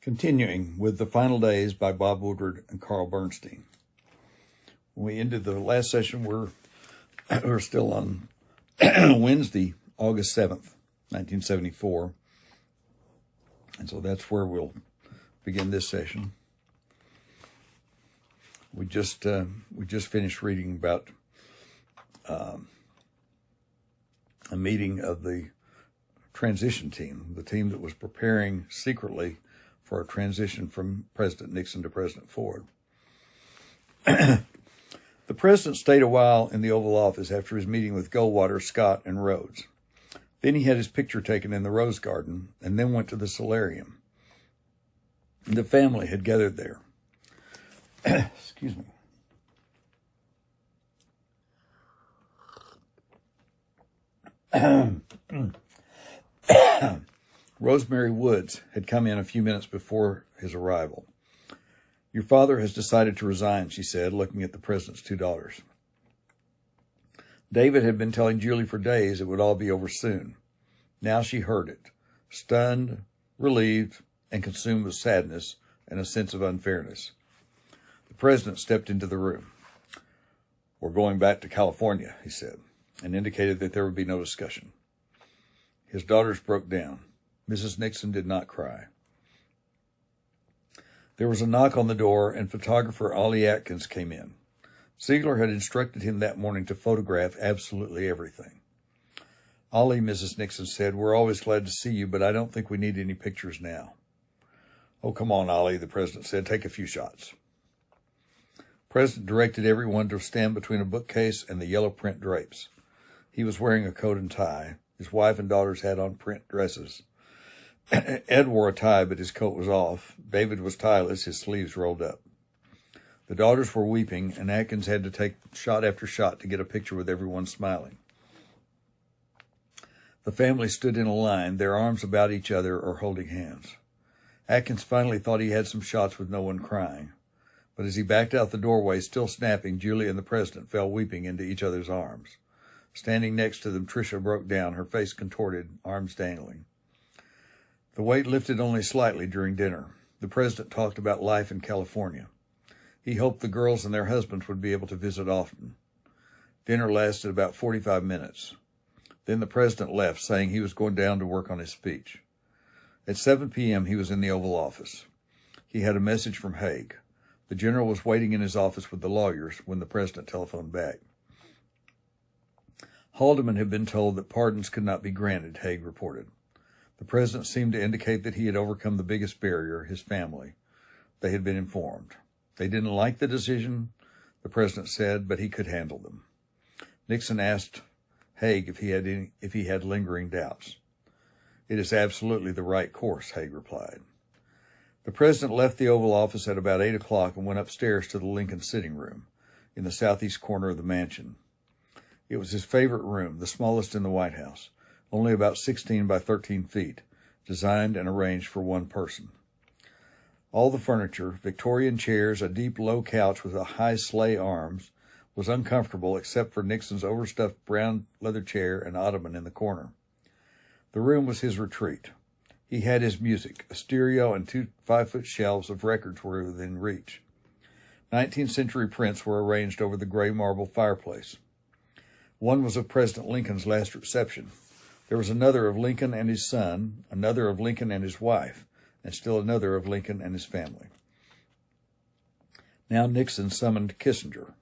Continuing with The Final Days by Bob Woodward and Carl Bernstein. When we ended the last session, we're still on Wednesday, August 7th, 1974. And so that's where we'll begin this session. We just finished reading about a meeting of the transition team, the team that was preparing secretly for a transition from President Nixon to President Ford. The president stayed a while in the Oval Office after his meeting with Goldwater, Scott, and Rhodes. Then he had his picture taken in the Rose Garden and then went to the solarium. The family had gathered there. Excuse me. Rosemary Woods had come in a few minutes before his arrival. "Your father has decided to resign," she said, looking at the president's two daughters. David had been telling Julie for days it would all be over soon. Now she heard it, stunned, relieved, and consumed with sadness and a sense of unfairness. The president stepped into the room. "We're going back to California," he said, and indicated that there would be no discussion. His daughters broke down. Mrs. Nixon did not cry. There was a knock on the door, and photographer Ollie Atkins came in. Ziegler had instructed him that morning to photograph absolutely everything. "Ollie," Mrs. Nixon said, "we're always glad to see you, but I don't think we need any pictures now." "Oh, come on, Ollie," the president said. "Take a few shots." The president directed everyone to stand between a bookcase and the yellow print drapes. He was wearing a coat and tie. His wife and daughters had on print dresses. Ed wore a tie, but his coat was off. David was tieless, his sleeves rolled up. The daughters were weeping, and Atkins had to take shot after shot to get a picture with everyone smiling. The family stood in a line, their arms about each other or holding hands. Atkins finally thought he had some shots with no one crying. But as he backed out the doorway, still snapping, Julie and the president fell weeping into each other's arms. Standing next to them, Tricia broke down, her face contorted, arms dangling. The weight lifted only slightly during dinner. The president talked about life in California. He hoped the girls and their husbands would be able to visit often. Dinner lasted about 45 minutes. Then the president left, saying he was going down to work on his speech. At 7 p.m., he was in the Oval Office. He had a message from Haig. The general was waiting in his office with the lawyers when the president telephoned back. Haldeman had been told that pardons could not be granted, Haig reported. The president seemed to indicate that he had overcome the biggest barrier, his family. They had been informed. They didn't like the decision, the president said, but he could handle them. Nixon asked Haig if he had lingering doubts. "It is absolutely the right course," Haig replied. The president left the Oval Office at about 8 o'clock and went upstairs to the Lincoln sitting room in the southeast corner of the mansion. It was his favorite room, the smallest in the White House, only about 16 by 13 feet, designed and arranged for one person. All the furniture, Victorian chairs, a deep low couch with a high sleigh arms, was uncomfortable except for Nixon's overstuffed brown leather chair and ottoman in the corner. The room was his retreat. He had his music. A stereo and 2 5-foot shelves of records were within reach. 19th century prints were arranged over the gray marble fireplace. One was of President Lincoln's last reception. There was another of Lincoln and his son, another of Lincoln and his wife, and still another of Lincoln and his family. Now Nixon summoned Kissinger.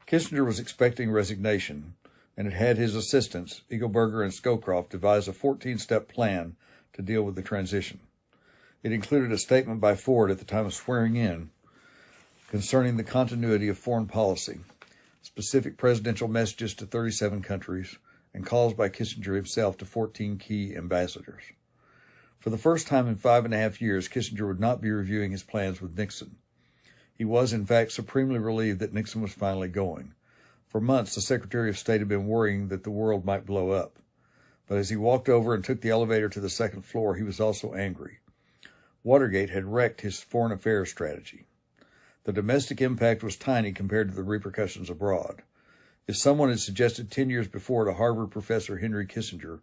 Kissinger was expecting resignation, and had his assistants, Eagleberger and Scowcroft, devise a 14-step plan to deal with the transition. It included a statement by Ford at the time of swearing in concerning the continuity of foreign policy, specific presidential messages to 37 countries, and calls by Kissinger himself to 14 key ambassadors. For the first time in 5.5 years, Kissinger would not be reviewing his plans with Nixon. He was, in fact, supremely relieved that Nixon was finally going. For months, the Secretary of State had been worrying that the world might blow up. But as he walked over and took the elevator to the second floor, he was also angry. Watergate had wrecked his foreign affairs strategy. The domestic impact was tiny compared to the repercussions abroad. If someone had suggested 10 years before to Harvard professor Henry Kissinger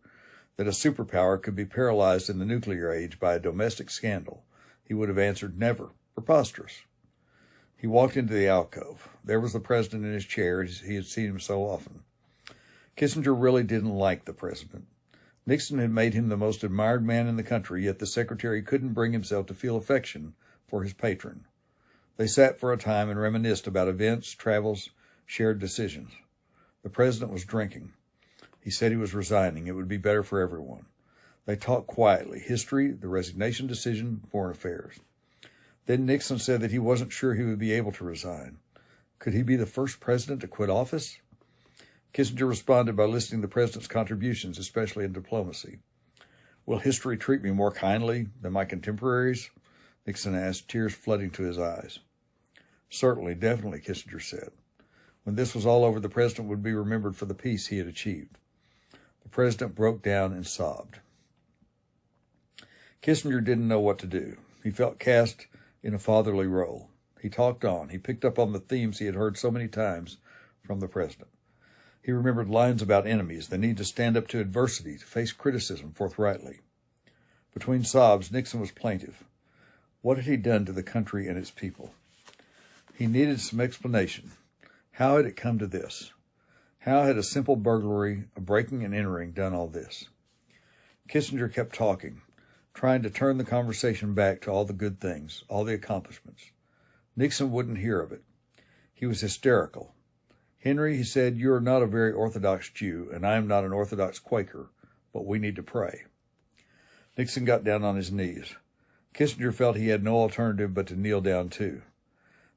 that a superpower could be paralyzed in the nuclear age by a domestic scandal, He would have answered, never. Preposterous. He walked into the alcove. There was the president in his chair, as he had seen him so often. Kissinger really didn't like the president. Nixon had made him the most admired man in the country, yet the secretary couldn't bring himself to feel affection for his patron. They sat for a time and reminisced about events, travels, shared decisions. The president was drinking. He said he was resigning. It would be better for everyone. They talked quietly. History, the resignation decision, foreign affairs. Then Nixon said that he wasn't sure he would be able to resign. Could he be the first president to quit office? Kissinger responded by listing the president's contributions, especially in diplomacy. Will history treat me more kindly than my contemporaries? Nixon asked, tears flooding to his eyes. Certainly, definitely, Kissinger said. When this was all over, the president would be remembered for the peace he had achieved. The president broke down and sobbed. Kissinger didn't know what to do. He felt cast in a fatherly role. He talked on. He picked up on the themes he had heard so many times from the president. He remembered lines about enemies, the need to stand up to adversity, to face criticism forthrightly. Between sobs, Nixon was plaintive. What had he done to the country and its people? He needed some explanation. How had it come to this? How had a simple burglary, a breaking and entering, done all this? Kissinger kept talking, trying to turn the conversation back to all the good things, all the accomplishments. Nixon wouldn't hear of it. He was hysterical. Henry, he said, you are not a very Orthodox Jew, and I am not an Orthodox Quaker, but we need to pray. Nixon got down on his knees. Kissinger felt he had no alternative but to kneel down too.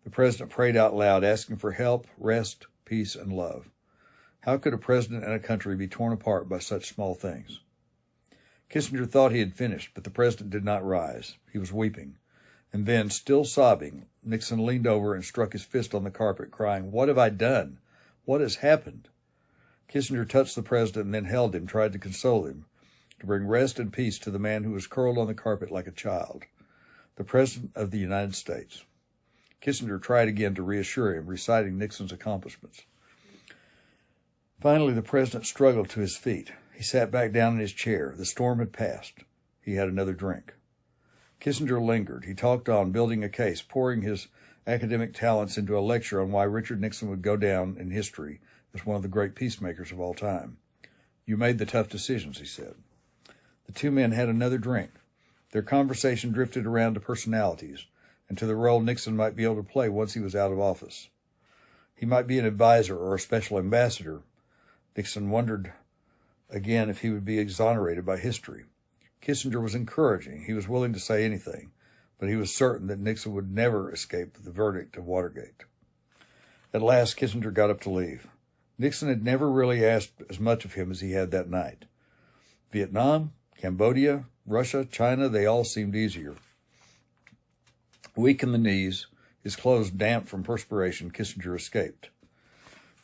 The president prayed out loud, asking for help, rest, peace, and love. How could a president and a country be torn apart by such small things? Kissinger thought he had finished, but the president did not rise. He was weeping. And then, still sobbing, Nixon leaned over and struck his fist on the carpet, crying, "What have I done? What has happened?" Kissinger touched the president and then held him, tried to console him, to bring rest and peace to the man who was curled on the carpet like a child, the President of the United States. Kissinger tried again to reassure him, reciting Nixon's accomplishments. Finally, the president struggled to his feet. He sat back down in his chair. The storm had passed. He had another drink. Kissinger lingered. He talked on, building a case, pouring his academic talents into a lecture on why Richard Nixon would go down in history as one of the great peacemakers of all time. You made the tough decisions, he said. The two men had another drink. Their conversation drifted around to personalities and to the role Nixon might be able to play once he was out of office. He might be an advisor or a special ambassador. Nixon wondered again if he would be exonerated by history. Kissinger was encouraging. He was willing to say anything, but he was certain that Nixon would never escape the verdict of Watergate. At last, Kissinger got up to leave. Nixon had never really asked as much of him as he had that night. Vietnam, Cambodia, Russia, China, they all seemed easier. Weak in the knees, his clothes damp from perspiration, Kissinger escaped.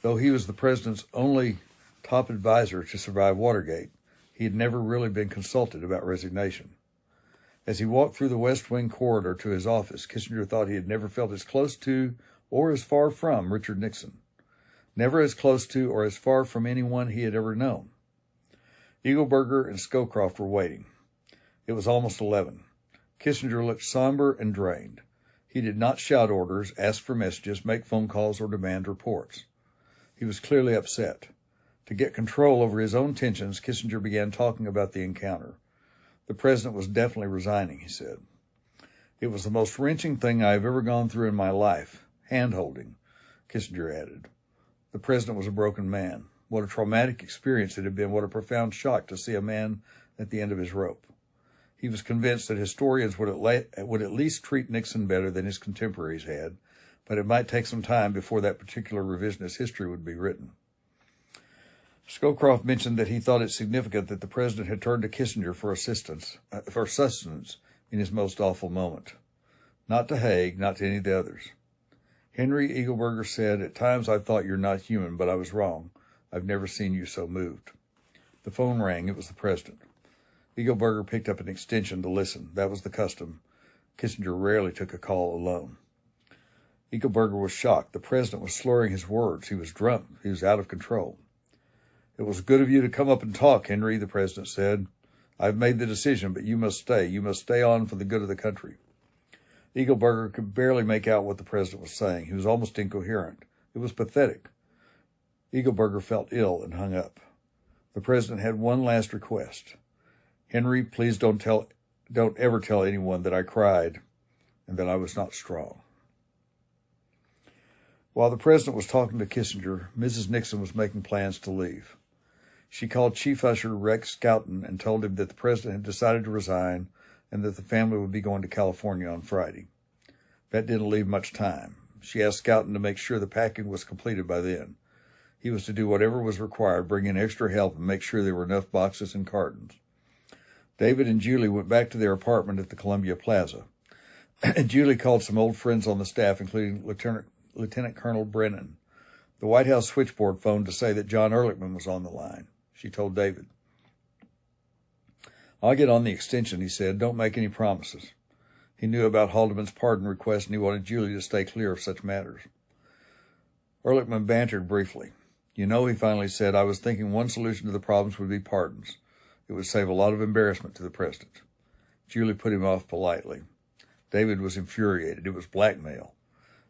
Though he was the president's only top advisor to survive Watergate, he had never really been consulted about resignation. As he walked through the West Wing corridor to his office, Kissinger thought he had never felt as close to or as far from Richard Nixon. Never as close to or as far from anyone he had ever known. Eagleburger and Scowcroft were waiting. It was almost 11. Kissinger looked somber and drained. He did not shout orders, ask for messages, make phone calls, or demand reports. He was clearly upset. To get control over his own tensions, Kissinger began talking about the encounter. The president was definitely resigning, he said. It was the most wrenching thing I have ever gone through in my life. Hand-holding, Kissinger added. The president was a broken man. What a traumatic experience it had been. What a profound shock to see a man at the end of his rope. He was convinced that historians would at least treat Nixon better than his contemporaries had, but it might take some time before that particular revisionist history would be written. Scowcroft mentioned that he thought it significant that the president had turned to Kissinger for sustenance in his most awful moment. Not to Haig, not to any of the others. Henry Eagleburger said, "At times I thought you're not human, but I was wrong. I've never seen you so moved." The phone rang. It was the president. Eagleburger picked up an extension to listen. That was the custom. Kissinger rarely took a call alone. Eagleburger was shocked. The president was slurring his words. He was drunk. He was out of control. "It was good of you to come up and talk, Henry," the president said. "I've made the decision, but you must stay. You must stay on for the good of the country." Eagleburger could barely make out what the president was saying. He was almost incoherent. It was pathetic. Eagleburger felt ill and hung up. The president had one last request. Henry, please don't ever tell anyone that I cried and that I was not strong. While the president was talking to Kissinger, Mrs. Nixon was making plans to leave. She called Chief Usher Rex Scouten and told him that the president had decided to resign and that the family would be going to California on Friday. That didn't leave much time. She asked Scouten to make sure the packing was completed by then. He was to do whatever was required, bring in extra help, and make sure there were enough boxes and cartons. David and Julie went back to their apartment at the Columbia Plaza. Julie called some old friends on the staff, including Lieutenant Colonel Brennan. The White House switchboard phoned to say that John Ehrlichman was on the line. She told David. I'll get on the extension, he said. Don't make any promises. He knew about Haldeman's pardon request, and he wanted Julie to stay clear of such matters. Ehrlichman bantered briefly. You know, he finally said, I was thinking one solution to the problems would be pardons. It would save a lot of embarrassment to the president. Julie put him off politely. David was infuriated. It was blackmail.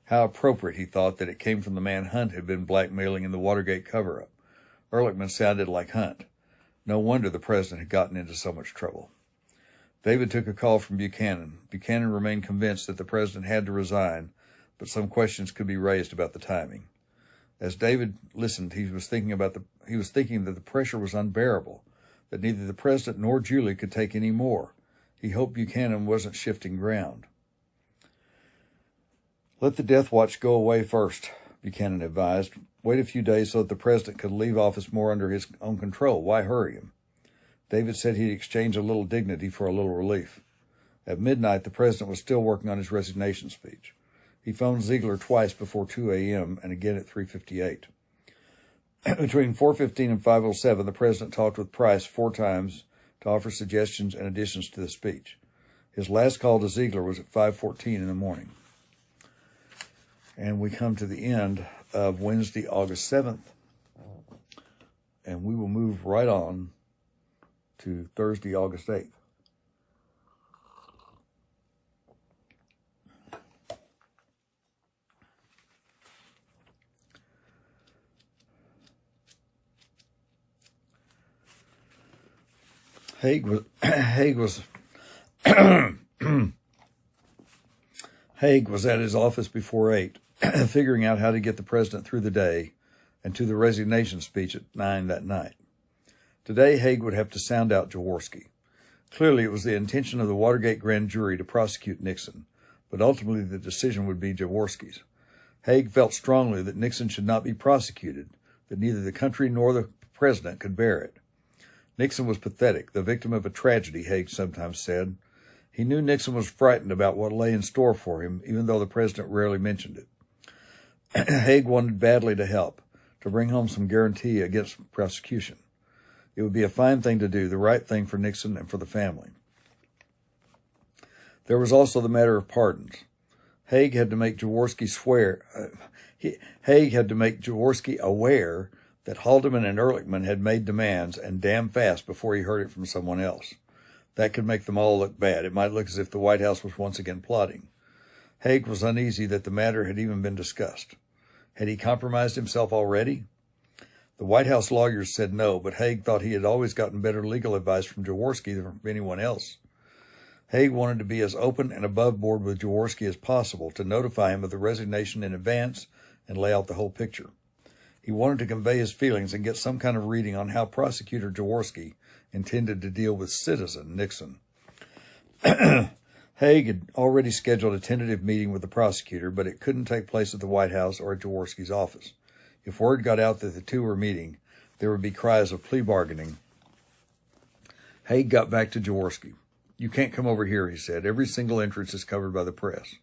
How appropriate, he thought, that it came from the man Hunt had been blackmailing in the Watergate cover-up. Ehrlichman sounded like Hunt. No wonder the president had gotten into so much trouble. David took a call from Buchanan. Buchanan remained convinced that the president had to resign, but some questions could be raised about the timing. As David listened, he was thinking that the pressure was unbearable, that neither the president nor Julie could take any more. He hoped Buchanan wasn't shifting ground. Let the death watch go away first, Buchanan advised. Wait a few days so that the president could leave office more under his own control. Why hurry him? David said he'd exchange a little dignity for a little relief. At midnight, the president was still working on his resignation speech. He phoned Ziegler twice before 2 a.m. and again at 3:58. Between 4:15 and 5:07, the president talked with Price 4 times to offer suggestions and additions to the speech. His last call to Ziegler was at 5:14 in the morning. And we come to the end of Wednesday, August 7th, and we will move right on to Thursday, August 8th. Haig was at his office before 8, figuring out how to get the president through the day and to the resignation speech at 9 that night. Today, Haig would have to sound out Jaworski. Clearly, it was the intention of the Watergate grand jury to prosecute Nixon, but ultimately the decision would be Jaworski's. Haig felt strongly that Nixon should not be prosecuted, that neither the country nor the president could bear it. Nixon was pathetic, the victim of a tragedy, Haig sometimes said. He knew Nixon was frightened about what lay in store for him, even though the president rarely mentioned it. Haig wanted badly to help, to bring home some guarantee against prosecution. It would be a fine thing to do, the right thing for Nixon and for the family. There was also the matter of pardons. Haig had to make Jaworski aware that Haldeman and Ehrlichman had made demands, and damn fast, before he heard it from someone else. That could make them all look bad. It might look as if the White House was once again plotting. Haig was uneasy that the matter had even been discussed. Had he compromised himself already? The White House lawyers said no, but Haig thought he had always gotten better legal advice from Jaworski than from anyone else. Haig wanted to be as open and above board with Jaworski as possible, to notify him of the resignation in advance and lay out the whole picture. He wanted to convey his feelings and get some kind of reading on how Prosecutor Jaworski intended to deal with citizen Nixon. Haig had already scheduled a tentative meeting with the prosecutor, but it couldn't take place at the White House or at Jaworski's office. If word got out that the two were meeting, there would be cries of plea bargaining. Haig got back to Jaworski. You can't come over here, he said. Every single entrance is covered by the press.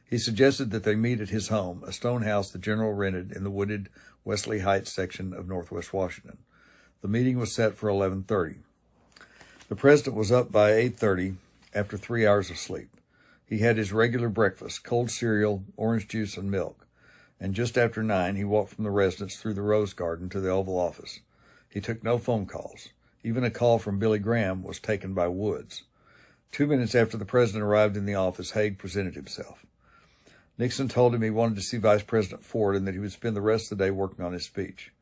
He suggested that they meet at his home, a stone house the general rented in the wooded Wesley Heights section of Northwest Washington. The meeting was set for 11:30. The president was up by 8:30 after 3 hours of sleep. He had his regular breakfast, cold cereal, orange juice, and milk. And just after 9, he walked from the residence through the Rose Garden to the Oval Office. He took no phone calls. Even a call from Billy Graham was taken by Woods. 2 minutes after the president arrived in the office, Haig presented himself. Nixon told him he wanted to see Vice President Ford and that he would spend the rest of the day working on his speech.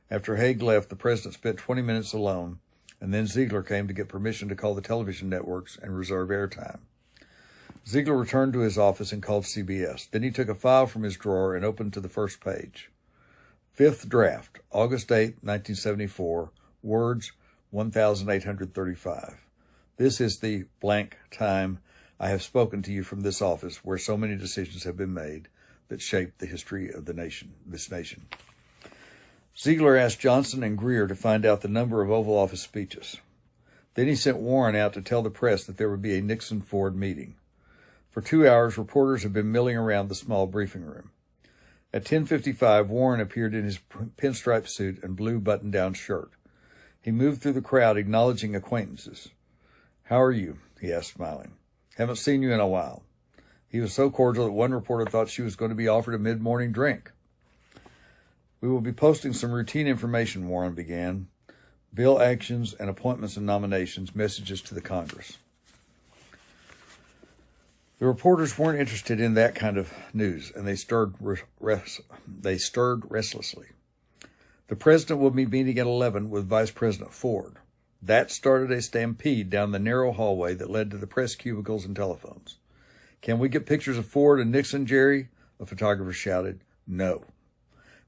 After Haig left, the president spent 20 minutes alone, and then Ziegler came to get permission to call the television networks and reserve airtime. Ziegler returned to his office and called CBS. Then he took a file from his drawer and opened to the first page. Fifth draft, August 8, 1974, words 1,835. This is the blank time I have spoken to you from this office where so many decisions have been made that shaped the history of this nation. Ziegler asked Johnson and Greer to find out the number of Oval Office speeches. Then he sent Warren out to tell the press that there would be a Nixon-Ford meeting. For 2 hours, reporters had been milling around the small briefing room. At 10:55, Warren appeared in his pinstripe suit and blue button-down shirt. He moved through the crowd, acknowledging acquaintances. "How are you?" he asked, smiling. "Haven't seen you in a while." He was so cordial that one reporter thought she was going to be offered a mid-morning drink. "We will be posting some routine information," Warren began. "Bill actions and appointments and nominations, messages to the Congress." The reporters weren't interested in that kind of news, and they stirred restlessly. "The president will be meeting at 11 with Vice President Ford." That started a stampede down the narrow hallway that led to the press cubicles and telephones. "Can we get pictures of Ford and Nixon, Jerry?" a photographer shouted. "No."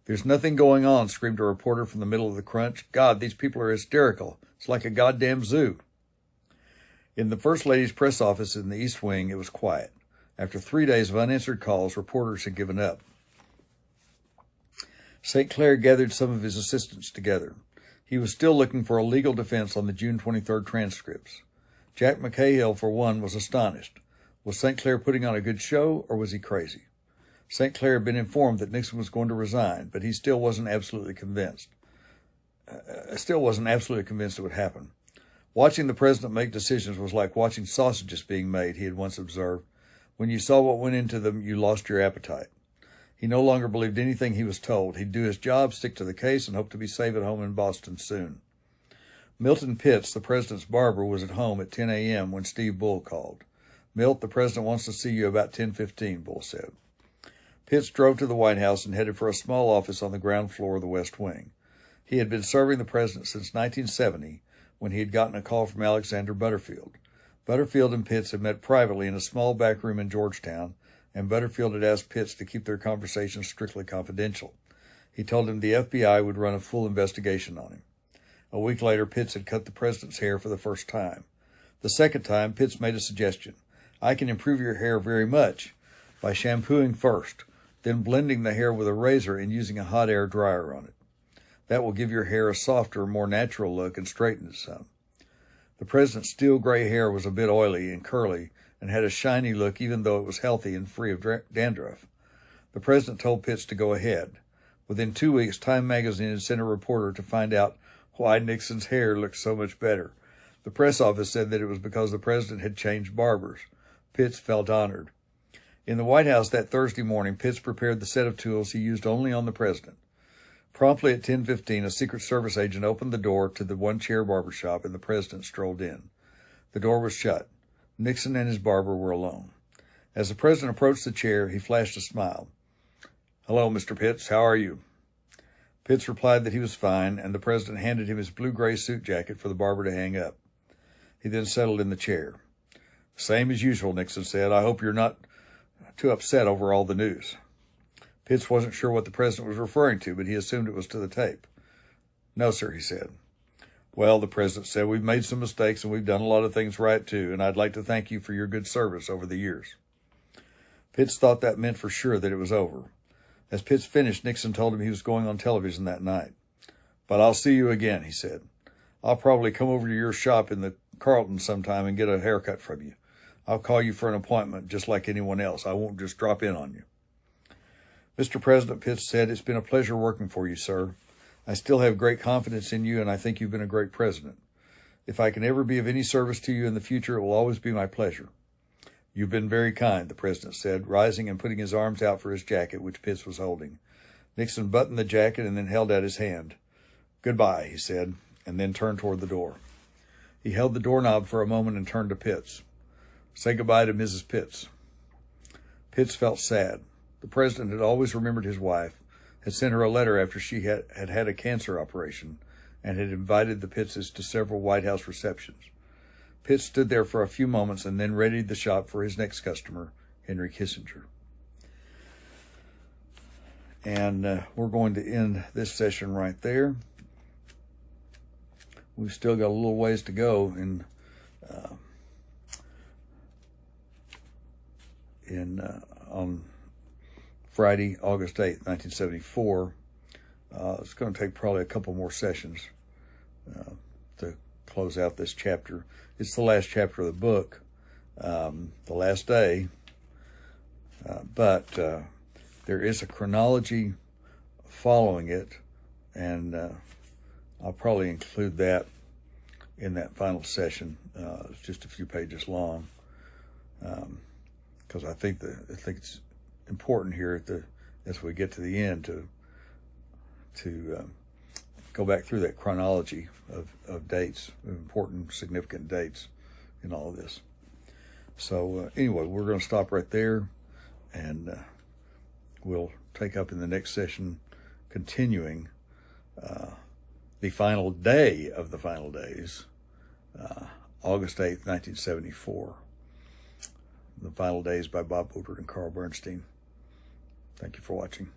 "There's nothing going on," screamed a reporter from the middle of the crunch. "God, these people are hysterical. It's like a goddamn zoo." In the First Lady's press office in the East Wing, it was quiet. After 3 days of unanswered calls, reporters had given up. St. Clair gathered some of his assistants together. He was still looking for a legal defense on the June 23rd transcripts. Jack McCahill, for one, was astonished. Was St. Clair putting on a good show, or was he crazy? St. Clair had been informed that Nixon was going to resign, but he still wasn't absolutely convinced. It would happen. Watching the president make decisions was like watching sausages being made, he had once observed. When you saw what went into them, you lost your appetite. He no longer believed anything he was told. He'd do his job, stick to the case, and hope to be safe at home in Boston soon. Milton Pitts, the president's barber, was at home at 10 a.m. when Steve Bull called. "Milt, the president wants to see you about 10:15, Bull said. Pitts drove to the White House and headed for a small office on the ground floor of the West Wing. He had been serving the president since 1970, when he had gotten a call from Alexander Butterfield. Butterfield and Pitts had met privately in a small back room in Georgetown, and Butterfield had asked Pitts to keep their conversation strictly confidential. He told him the FBI would run a full investigation on him. A week later, Pitts had cut the president's hair for the first time. The second time, Pitts made a suggestion. "I can improve your hair very much by shampooing first, then blending the hair with a razor and using a hot air dryer on it. That will give your hair a softer, more natural look and straighten it some." The president's steel gray hair was a bit oily and curly and had a shiny look even though it was healthy and free of dandruff. The president told Pitts to go ahead. Within 2 weeks, Time magazine had sent a reporter to find out why Nixon's hair looked so much better. The press office said that it was because the president had changed barbers. Pitts felt honored. In the White House that Thursday morning, Pitts prepared the set of tools he used only on the president. Promptly at 10:15, a Secret Service agent opened the door to the one-chair barber shop, and the president strolled in. The door was shut. Nixon and his barber were alone. As the president approached the chair, he flashed a smile. "Hello, Mr. Pitts. How are you?" Pitts replied that he was fine, and the president handed him his blue-gray suit jacket for the barber to hang up. He then settled in the chair. "Same as usual," Nixon said. "I hope you're not too upset over all the news." Pitts wasn't sure what the president was referring to, but he assumed it was to the tape. "No, sir," he said. "Well," the president said, "we've made some mistakes and we've done a lot of things right, too, and I'd like to thank you for your good service over the years." Pitts thought that meant for sure that it was over. As Pitts finished, Nixon told him he was going on television that night. "But I'll see you again," he said. "I'll probably come over to your shop in the Carlton sometime and get a haircut from you. I'll call you for an appointment just like anyone else. I won't just drop in on you." "Mr. President," Pitts said, "it's been a pleasure working for you, sir. I still have great confidence in you, and I think you've been a great president. If I can ever be of any service to you in the future, it will always be my pleasure." "You've been very kind," the president said, rising and putting his arms out for his jacket, which Pitts was holding. Nixon buttoned the jacket and then held out his hand. "Goodbye," he said, and then turned toward the door. He held the doorknob for a moment and turned to Pitts. Say goodbye to Mrs. Pitts. Pitts felt sad. The president had always remembered his wife, had sent her a letter after she had a cancer operation, and had invited the Pittses to several White House receptions. Pitts stood there for a few moments and then readied the shop for his next customer, Henry Kissinger. And we're going to end this session right there. We've still got a little ways to go on Friday, August 8th, 1974. It's going to take probably a couple more sessions to close out this chapter. It's the last chapter of the book, the last day, but there is a chronology following it, and I'll probably include that in that final session. It's just a few pages long, because I think it's important here as we get to the end to go back through that chronology of dates, of important, significant dates in all of this. So anyway, we're going to stop right there, and we'll take up in the next session, continuing the final day of the final days, August 8th, 1974. The Final Days by Bob Woodward and Carl Bernstein. Thank you for watching.